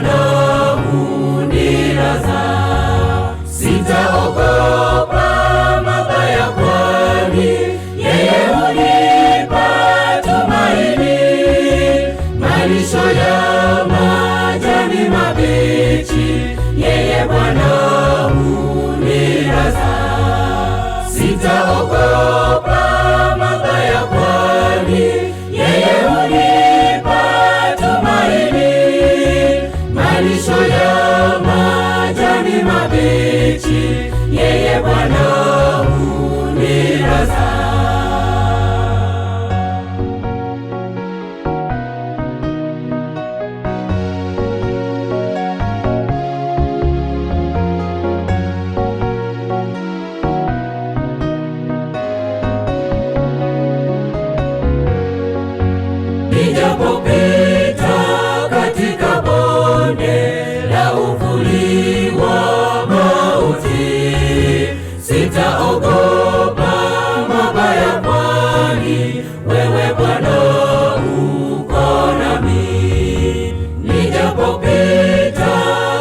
Bwana hunilaza. Sitaogopa mabaya, kwani yeye hunipa tumaini. Malisho ya majani mabichi, yeye Bwana hunilaza. Sitaogopa mabaya, kwani yeye hunipa tumaini. Malisho ya majani mabichi, yeye Bwana hunilaza. Nijapopita katika bonde la uvuli wa mauti, sitaogopa mabaya, kwani wewe Bwana uko nami. Nijapopita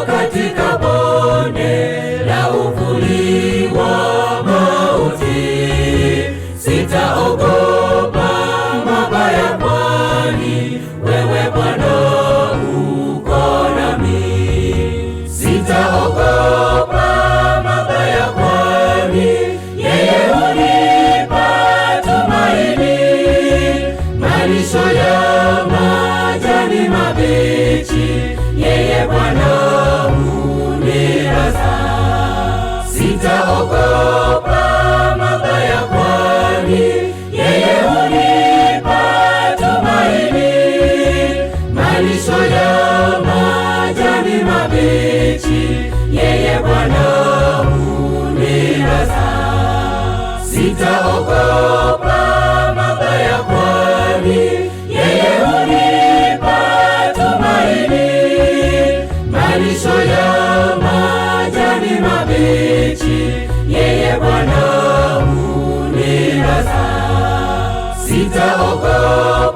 katika bonde la uvuli wa mauti, sitaogopa mabaya, kwani wewe Bwana uko nami. Sitaogopa mabaya, kwani yeye hunipa tumaini. Malisho ya majani mabichi, yeye Bwana hunilaza. Sitaogopa mabaya, kwani yeye hunipa tumaini. Malisho ya majani mabichi, yeye Bwana hunilaza. Sitaogopa mabaya, kwani yeye hunipa tumaini. Malisho ya majani mabichi, yeye Bwana hunilaza. Sitaogopa